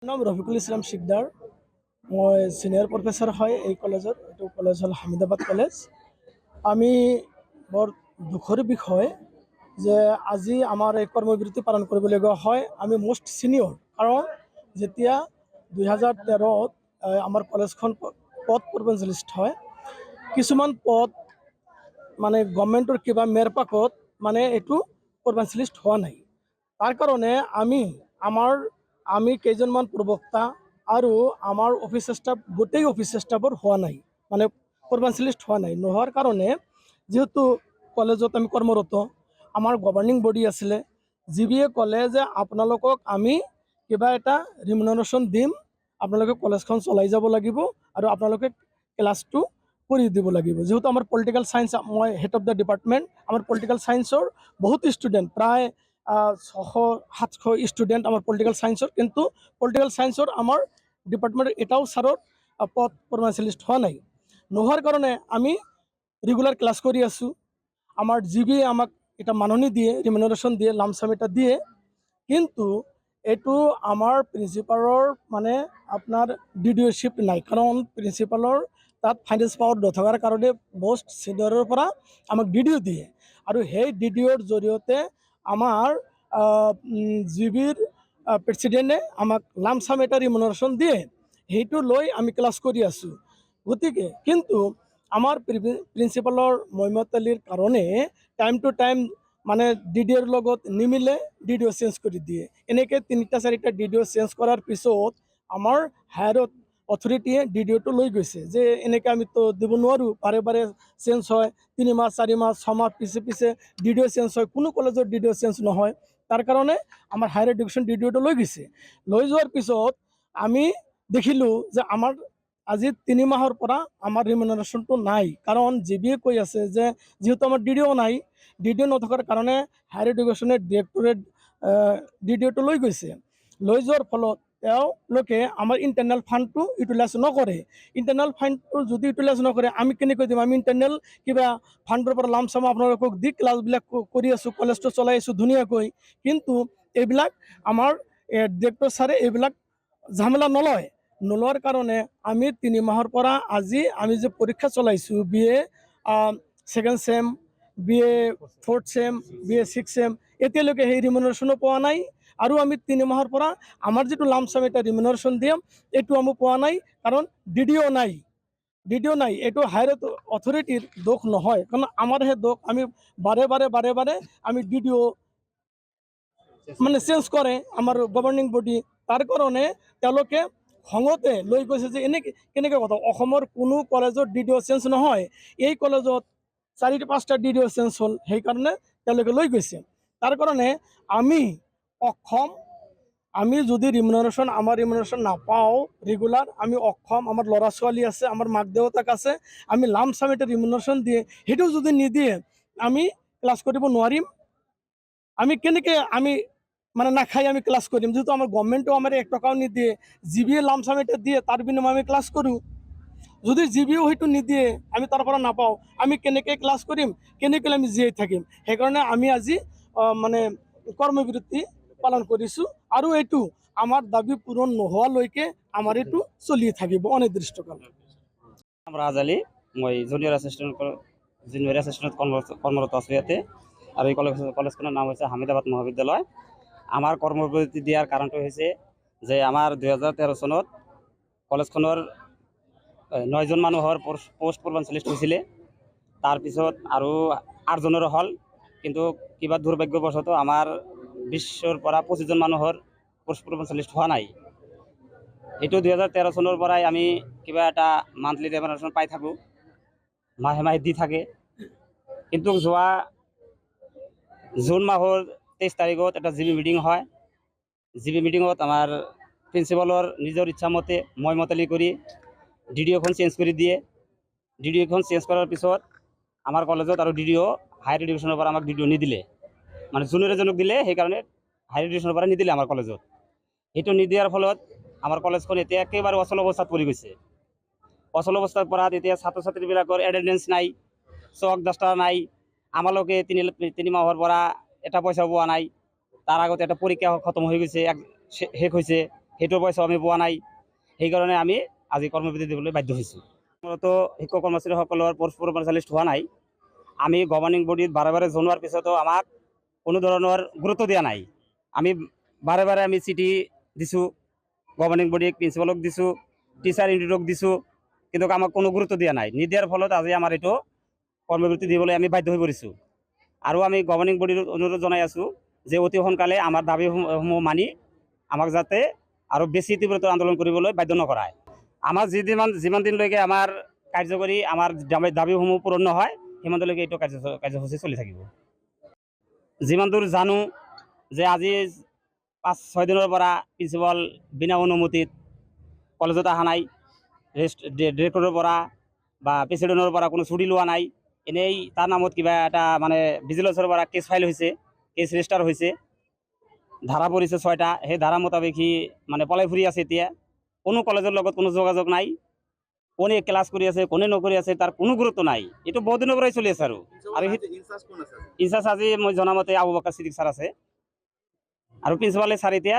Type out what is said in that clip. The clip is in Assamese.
নাম ৰফিকুল ইছলাম শিকদাৰ। মই সিনিয়ৰ প্ৰফেচৰ হয় এই কলেজত। এইটো কলেজ হ'ল হামিদাবাদ কলেজ। আমি বৰ দুখৰ বিষয় যে আজি আমাৰ এই কৰ্মবিৰতি পালন কৰিবলগীয়া হয়। আমি মোষ্ট ছিনিয়ৰ, কাৰণ যেতিয়া 2013-ত আমাৰ কলেজখন পদ প্ৰভিঞ্চিয়েলিষ্ট হয়, কিছুমান পদ মানে গভৰ্ণমেণ্টৰ কিবা মেৰপাকত মানে এইটো প্ৰভিঞ্চিয়েলিষ্ট হোৱা নাই। তাৰ কাৰণে আমি কেইজনমান প্ৰবক্তা আৰু আমাৰ অফিচ ষ্টাফ, গোটেই অফিচ ষ্টাফৰ হোৱা নাই, মানে প্ৰভিঞ্চিয়েলিষ্ট হোৱা নাই। নোহোৱাৰ কাৰণে যেহেতু কলেজত আমি কৰ্মৰত, আমাৰ গভৰ্ণিং বডি আছিলে, যিবিয়ে ক'লে যে আপোনালোকক আমি কিবা এটা ৰিমুনাৰেশ্যন দিম, আপোনালোকে কলেজখন চলাই যাব লাগিব আৰু আপোনালোকে ক্লাছটো কৰি দিব লাগিব। যেহেতু আমাৰ পলিটিকেল চায়েন্স, মই হেড অফ দ্য ডিপাৰ্টমেণ্ট, আমাৰ পলিটিকেল চায়েন্সৰ বহুত ষ্টুডেণ্ট, প্ৰায় 600-700 ষ্টুডেণ্ট আমাৰ পলিটিকেল চায়েন্সৰ, কিন্তু পলিটিকেল চায়েন্সৰ আমাৰ ডিপাৰ্টমেণ্টৰ এটাও ছাৰৰ পদ প্ৰভিঞ্চিয়েলিষ্ট হোৱা নাই। নোহোৱাৰ কাৰণে আমি ৰেগুলাৰ ক্লাছ কৰি আছোঁ। আমাৰ জিবিয়ে আমাক এটা মাননি দিয়ে, ৰিমুনাৰেশ্যন দিয়ে, লামচাম এটা দিয়ে, কিন্তু এইটো আমাৰ প্ৰিন্সিপালৰ মানে আপোনাৰ ডিডিঅ'শ্বিপ নাই। কাৰণ প্ৰিন্সিপালৰ তাত ফাইনেন্স পাৱাৰ নথকাৰ কাৰণে মোষ্ট ছিনিয়ৰৰ পৰা আমাক ডিডিঅ' দিয়ে, আৰু সেই ডিডিঅ'ৰ জৰিয়তে আমাৰ জিবিৰ প্ৰেচিডেণ্টে আমাক লামচাম এটা ৰিমুনাৰেশ্যন দিয়ে, সেইটো লৈ আমি ক্লাছ কৰি আছোঁ। গতিকে কিন্তু আমাৰ প্ৰিন্সিপালৰ মইমতালিৰ কাৰণে টাইম টু টাইম মানে ডিডিঅ'ৰ লগত নিমিলে, ডিডিঅ' চেঞ্জ কৰি দিয়ে। এনেকৈ 3-4টা ডিডিঅ' চেঞ্জ কৰাৰ পিছত আমাৰ হায়াৰ অথৰিটিয়ে ডিডিঅ'টো লৈ গৈছে যে এনেকৈ আমিতো দিব নোৱাৰোঁ, বাৰে বাৰে চেঞ্জ হয়, 3 মাহ 4 মাহ 6 মাহ পিছে ডিডিঅ' চেঞ্জ হয়, কোনো কলেজৰ ডিডিঅ' চেঞ্জ নহয়। তাৰ কাৰণে আমাৰ হায়াৰ এডুকেশ্যন ডিডিঅ'টো লৈ গৈছে। লৈ যোৱাৰ পিছত আমি দেখিলোঁ যে আমাৰ আজি 3 মাহৰ পৰা আমাৰ ৰিমুনাৰেশ্যনটো নাই। কাৰণ জিবিয়ে কৈ আছে যে যিহেতু আমাৰ ডিডিঅ' নাই, ডিডিঅ' নথকাৰ কাৰণে হায়াৰ এডুকেশ্যনে ডিৰেক্টৰেট ডিডিঅ'টো লৈ গৈছে। লৈ যোৱাৰ ফলত তেওঁলোকে আমাৰ ইণ্টাৰনেল ফাণ্ডটো ইউটিলাইজ নকৰে। ইণ্টাৰনেল ফাণ্ডটো যদি ইউটিলাইজ নকৰে, আমি কেনেকৈ দিম? আমি ইণ্টাৰনেল কিবা ফাণ্ডৰ পৰা লামচাম আপোনালোকক দি ক্লাছবিলাক কৰি আছোঁ, কলেজটো চলাই আছোঁ ধুনীয়াকৈ, কিন্তু এইবিলাক আমাৰ ডিৰেক্টৰ ছাৰে এইবিলাক ঝামেলা নোলোৱাৰ কাৰণে আমি 3 মাহৰ পৰা আজি আমি যে পৰীক্ষা চলাইছোঁ, BA 2nd চেম, BA 4th চেম, BA 6th চেম, এতিয়ালৈকে সেই ৰিমুনাৰেশ্যনো পোৱা নাই। আৰু আমি 3 মাহৰ পৰা আমাৰ যিটো লামচাম এটা ৰিমুনাৰেশ্যন দিম, এইটো আমি পোৱা নাই, কাৰণ ডিডিঅ' নাই। এইটো হায়াৰ অথৰিটিৰ দোষ নহয়, কাৰণ আমাৰহে দোষ। আমি বাৰে বাৰে আমি ডিডিঅ' মানে চেঞ্জ কৰে আমাৰ গভৰ্ণিং বডি। তাৰ কাৰণে তেওঁলোকে খঙতে লৈ গৈছে যে কেনেকৈ কথা, অসমৰ কোনো কলেজত ডিডিঅ' চেঞ্জ নহয়, এই কলেজত 4-5টা ডিডিঅ' চেঞ্জ হ'ল, সেইকাৰণে তেওঁলোকে লৈ গৈছে। তাৰ কাৰণে আমি অক্ষম, আমি যদি আমাৰ ৰিমুনাৰেশ্যন নাপাওঁ ৰেগুলাৰ, আমি অক্ষম। আমাৰ ল'ৰা ছোৱালী আছে, আমাৰ মাক দেউতাক আছে, আমি লামচাম এটা ৰিমুনাৰেশ্যন দিয়ে, সেইটো যদি নিদিয়ে আমি ক্লাছ কৰিব নোৱাৰিম। আমি কেনেকৈ মানে নাখাই আমি ক্লাছ কৰিম? যেহেতু আমাৰ গভৰ্ণমেণ্টেও আমাৰ 1 টকাও নিদিয়ে, জিবিয়ে লামচাম এটা দিয়ে, তাৰ বিনিময়ে আমি ক্লাছ কৰোঁ। যদি জিবিও সেইটো নিদিয়ে, আমি তাৰ পৰা নাপাওঁ, আমি কেনেকৈ ক্লাছ কৰিম, কেনেকৈ আমি জীয়াই থাকিম? সেইকাৰণে আমি আজি মানে কৰ্মবিৰতি পালন কৰিছোঁ, আৰু এইটো আমাৰ দাবী পূৰণ নোহোৱালৈকে আমাৰ এইটো চলি থাকিব অনিৰ্দিষ্টকাল। ৰাজ আলী, মই জুনিয়ৰ এছিষ্টেণ্ট কৰ্মৰত আছোঁ ইয়াতে। আৰু এই কলেজখনৰ নাম হৈছে হামিদাবাদ মহাবিদ্যালয়। আমাৰ কৰ্মবিৰতি দিয়াৰ কাৰণটো হৈছে যে আমাৰ 2013 চনত কলেজখনৰ 9জন মানুহৰ পোষ্ট প্ৰভিঞ্চিয়েলিষ্ট হৈছিলে। তাৰপিছত আৰু 8জনৰো হ'ল, কিন্তু কিবা দুৰ্ভাগ্যবশতঃ আমাৰ 20ৰ পৰা 25জন মানুহৰ পোষ্ট প্ৰভিঞ্চিয়েলিষ্ট হোৱা নাই। এইটো 2013 চনৰ পৰাই আমি কিবা এটা মান্থলি ৰিমুনাৰেশ্যন পাই থাকোঁ, মাহে মাহে দি থাকে। কিন্তু যোৱা জুন মাহৰ 23 তাৰিখত এটা জিবি মিটিং হয়। জিবি মিটিঙত আমাৰ প্ৰিন্সিপালৰ নিজৰ ইচ্ছামতে মইমতালি কৰি ডিডিঅ'খন চেঞ্জ কৰি দিয়ে। ডিডিঅ'খন চেঞ্জ কৰাৰ পিছত আমাৰ কলেজত আৰু ডিডিঅ' হায়াৰ এডুকেশ্যনৰ পৰা আমাক ডিডিঅ' নিদিলে, মানে যোনে এজনক দিলে, সেইকাৰণে হায়াৰ এডুকেশ্যনৰ পৰা নিদিলে আমাৰ কলেজত। সেইটো নিদিয়াৰ ফলত আমাৰ কলেজখন এতিয়া একেবাৰে অচল অৱস্থাত পৰি গৈছে। অচল অৱস্থাত পৰাত এতিয়া ছাত্ৰ ছাত্ৰীবিলাকৰ এটেণ্ডেঞ্চ নাই, চক ডাষ্টাৰ নাই। আমালোকে 3 মাহৰ পৰা এটা পইচা পোৱা নাই। তাৰ আগতে এটা পৰীক্ষা খতম হৈ গৈছে, শেষ হৈছে, সেইটোৰ পইচাও আমি পোৱা নাই। সেইকাৰণে আমি আজি কৰ্মবিৰতি দিবলৈ বাধ্য হৈছোঁ। মূলত শিক্ষক কৰ্মচাৰীসকলৰ পৰস্পৰ লিষ্ট হোৱা নাই। আমি গভৰ্ণিং বডিত বাৰে বাৰে জনোৱাৰ পিছতো আমাক কোনো ধৰণৰ গুৰুত্ব দিয়া নাই। আমি বাৰে বাৰে আমি চিঠি দিছোঁ, গভৰ্ণিং বডিক, প্ৰিন্সিপালক দিছোঁ, টিচাৰ ইউনিটক দিছোঁ, কিন্তু আমাক কোনো গুৰুত্ব দিয়া নাই। নিদিয়াৰ ফলত আজি আমাৰ এইটো কৰ্মবিৰতি দিবলৈ আমি বাধ্য হৈ পৰিছোঁ। আৰু আমি গভৰ্ণিং বডিৰ অনুৰোধ জনাই আছোঁ যে অতি সোনকালে আমাৰ দাবীসমূহ মানি আমাক যাতে আৰু বেছি তীব্ৰতাৰ আন্দোলন কৰিবলৈ বাধ্য নকৰায়। আমাৰ যিমান দিনলৈকে আমাৰ কাৰ্যকৰী আমাৰ দাবীসমূহ পূৰণ নহয়, সিমানলৈকে এইটো কাৰ্যসূচী চলি থাকিব। যিমান দূৰ জানো যে আজি 5-6 দিনৰ পৰা প্ৰিন্সিপাল বিনা অনুমতিত কলেজত অহা নাই। ডিৰেক্টৰৰ পৰা বা প্ৰেচিডেণ্টৰ পৰা কোনো ছুটি লোৱা নাই। এনেই তাৰ নামত কিবা এটা মানে ভিজিলেন্সৰ পৰা কেছ ফাইল হৈছে, কেছ ৰেজিষ্টাৰ হৈছে, ধাৰা পৰিছে 6টা। সেই ধাৰা মোতাবেক সি মানে পলাই ফুৰি আছে। এতিয়া কোনো কলেজৰ লগত কোনো যোগাযোগ নাই। কোনে ক্লাছ কৰি আছে, কোনে নকৰি আছে, তাৰ কোনো গুৰুত্ব নাই। এইটো বহুত দিনৰ পৰাই চলি আছে। আৰু ইনচাৰ্জ আজি মই জনামতে আবু বকাৰ ছিদ্দিক ছাৰ আছে, আৰু প্ৰিন্সিপালে ছাৰ এতিয়া